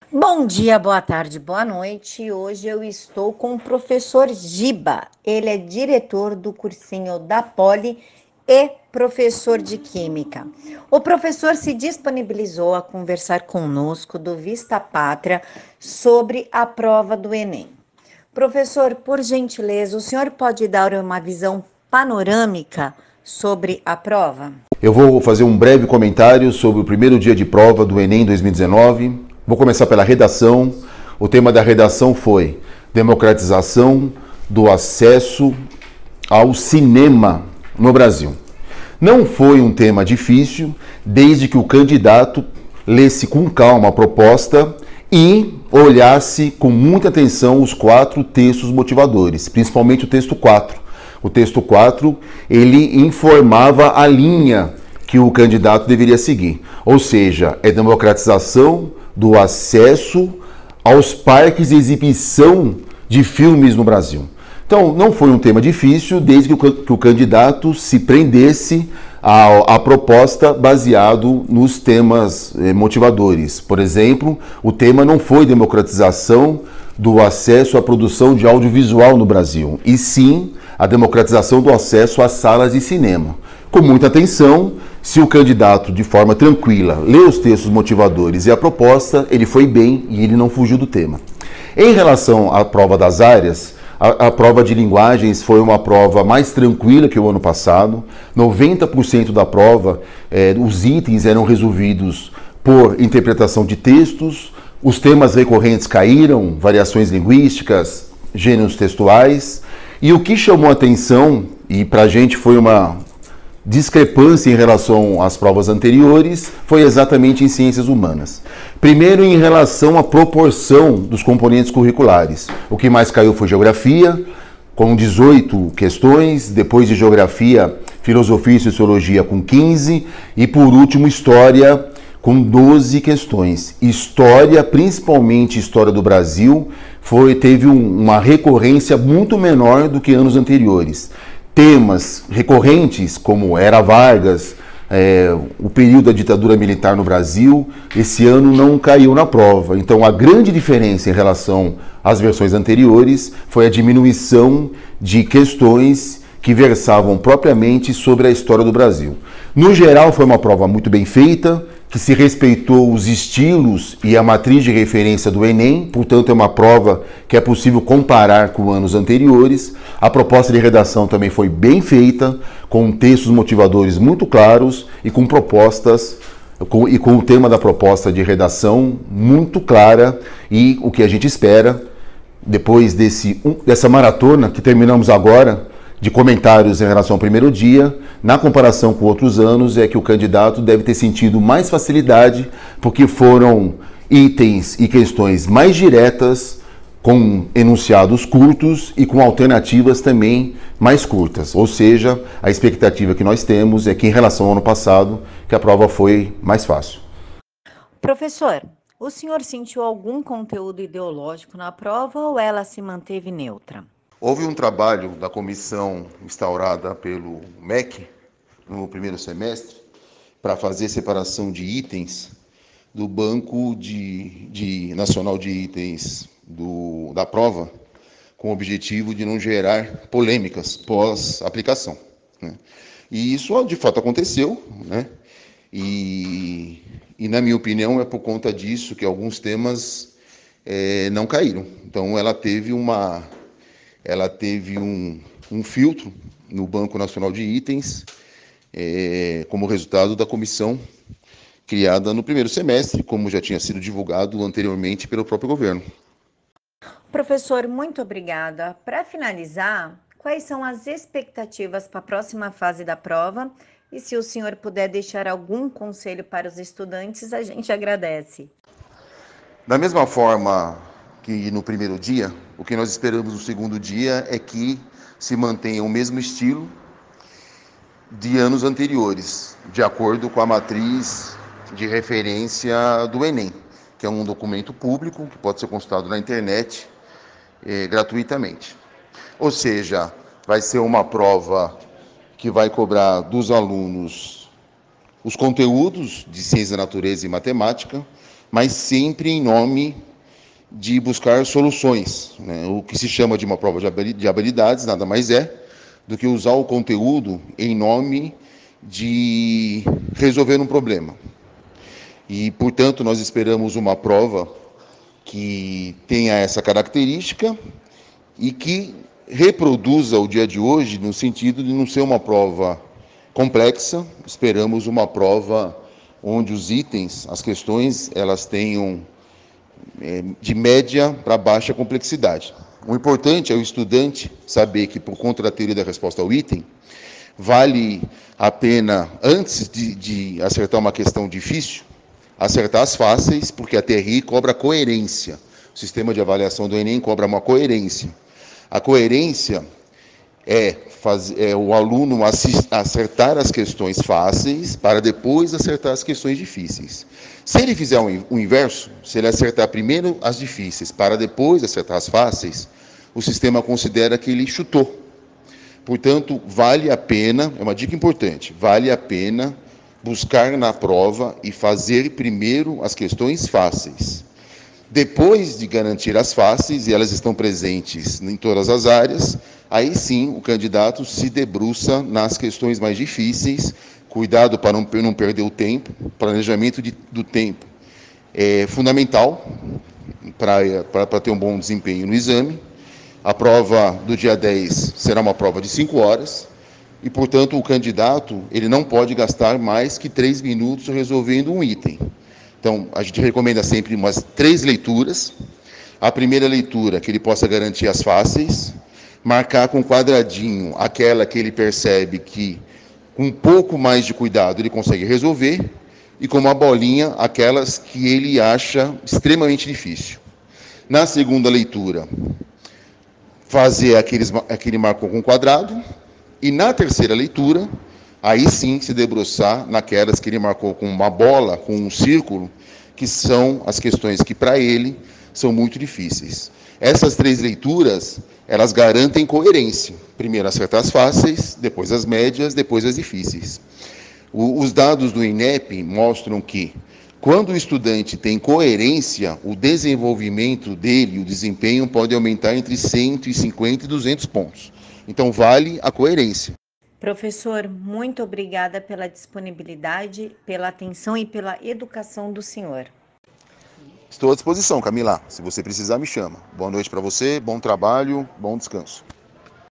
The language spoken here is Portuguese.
Bom dia, boa tarde, boa noite. Hoje eu estou com o professor Giba. Ele é diretor do cursinho da Poli e professor de Química. O professor se disponibilizou a conversar conosco do Vista Pátria sobre a prova do Enem. Professor, por gentileza, o senhor pode dar uma visão panorâmica sobre a prova? Eu vou fazer um breve comentário sobre o primeiro dia de prova do Enem 2019. Vou começar pela redação. O tema da redação foi democratização do acesso ao cinema no Brasil. Não foi um tema difícil, desde que o candidato lesse com calma a proposta e olhasse com muita atenção os 4 textos motivadores, principalmente o texto 4. O texto 4, ele informava a linha que o candidato deveria seguir. Ou seja, é democratização do acesso aos parques de exibição de filmes no Brasil. Então, não foi um tema difícil, desde que o candidato se prendesse à proposta baseado nos temas motivadores. Por exemplo, o tema não foi democratização do acesso à produção de audiovisual no Brasil, e sim a democratização do acesso às salas de cinema. Com muita atenção, se o candidato, de forma tranquila, lê os textos motivadores e a proposta, ele foi bem e ele não fugiu do tema. Em relação à prova das áreas, a prova de linguagens foi uma prova mais tranquila que o ano passado. 90% da prova, os itens eram resolvidos por interpretação de textos, os temas recorrentes caíram, variações linguísticas, gêneros textuais, e o que chamou a atenção, e para a gente foi uma discrepância em relação às provas anteriores, foi exatamente em ciências humanas. Primeiro, em relação à proporção dos componentes curriculares. O que mais caiu foi geografia, com 18 questões, depois de geografia, filosofia e sociologia com 15, e por último, história com 12 questões. História, principalmente história do Brasil, teve uma recorrência muito menor do que anos anteriores. Temas recorrentes, como Era Vargas, o período da ditadura militar no Brasil, esse ano não caiu na prova. Então, a grande diferença em relação às versões anteriores foi a diminuição de questões que versavam propriamente sobre a história do Brasil. No geral, foi uma prova muito bem feita, que se respeitou os estilos e a matriz de referência do Enem, portanto é uma prova que é possível comparar com anos anteriores. A proposta de redação também foi bem feita, com textos motivadores muito claros e com propostas e com o tema da proposta de redação muito clara, e o que a gente espera depois dessa maratona que terminamos agora de comentários em relação ao primeiro dia, na comparação com outros anos, é que o candidato deve ter sentido mais facilidade, porque foram itens e questões mais diretas, com enunciados curtos e com alternativas também mais curtas. Ou seja, a expectativa que nós temos é que, em relação ao ano passado, que a prova foi mais fácil. Professor, o senhor sentiu algum conteúdo ideológico na prova ou ela se manteve neutra? Houve um trabalho da comissão instaurada pelo MEC no primeiro semestre para fazer separação de itens do Banco Nacional de Itens da prova, com o objetivo de não gerar polêmicas pós-aplicação, né? E isso de fato aconteceu, né? E na minha opinião é por conta disso que alguns temas não caíram. Então ela teve um filtro no Banco Nacional de Itens, como resultado da comissão criada no primeiro semestre, como já tinha sido divulgado anteriormente pelo próprio governo. Professor, muito obrigada. Para finalizar, quais são as expectativas para a próxima fase da prova? E se o senhor puder deixar algum conselho para os estudantes, a gente agradece. Da mesma forma que no primeiro dia, o que nós esperamos no segundo dia é que se mantenha o mesmo estilo de anos anteriores, de acordo com a matriz de referência do Enem, que é um documento público que pode ser consultado na internet gratuitamente. Ou seja, vai ser uma prova que vai cobrar dos alunos os conteúdos de ciência da natureza e matemática, mas sempre em nome de buscar soluções, né? O que se chama de uma prova de habilidades nada mais é do que usar o conteúdo em nome de resolver um problema. E, portanto, nós esperamos uma prova que tenha essa característica e que reproduza o dia de hoje no sentido de não ser uma prova complexa. Esperamos uma prova onde os itens, as questões, elas tenham de média para baixa complexidade. O importante é o estudante saber que, por conta da teoria da resposta ao item, vale a pena, antes de acertar uma questão difícil, acertar as fáceis, porque a TRI cobra coerência. O sistema de avaliação do Enem cobra uma coerência. A coerência é o aluno acertar as questões fáceis para depois acertar as questões difíceis. Se ele fizer o inverso, se ele acertar primeiro as difíceis para depois acertar as fáceis, o sistema considera que ele chutou. Portanto, vale a pena, é uma dica importante, vale a pena buscar na prova e fazer primeiro as questões fáceis. Depois de garantir as fáceis, e elas estão presentes em todas as áreas, aí sim o candidato se debruça nas questões mais difíceis. Cuidado para não perder o tempo. Planejamento do tempo é fundamental para ter um bom desempenho no exame. A prova do dia 10 será uma prova de 5 horas e, portanto, o candidato ele não pode gastar mais que 3 minutos resolvendo um item. Então, a gente recomenda sempre umas 3 leituras. A primeira leitura, que ele possa garantir as fáceis, marcar com quadradinho aquela que ele percebe que, com um pouco mais de cuidado, ele consegue resolver, e com uma bolinha, aquelas que ele acha extremamente difícil. Na segunda leitura, fazer aquele marcou com quadrado, e na terceira leitura, aí sim se debruçar naquelas que ele marcou com uma bola, com um círculo, que são as questões que para ele são muito difíceis. Essas 3 leituras, elas garantem coerência. Primeiro acertar as fáceis, depois as médias, depois as difíceis. Os dados do INEP mostram que, quando o estudante tem coerência, o desenvolvimento dele, o desempenho pode aumentar entre 150 e 200 pontos. Então, vale a coerência. Professor, muito obrigada pela disponibilidade, pela atenção e pela educação do senhor. Estou à disposição, Camila. Se você precisar, me chama. Boa noite para você, bom trabalho, bom descanso.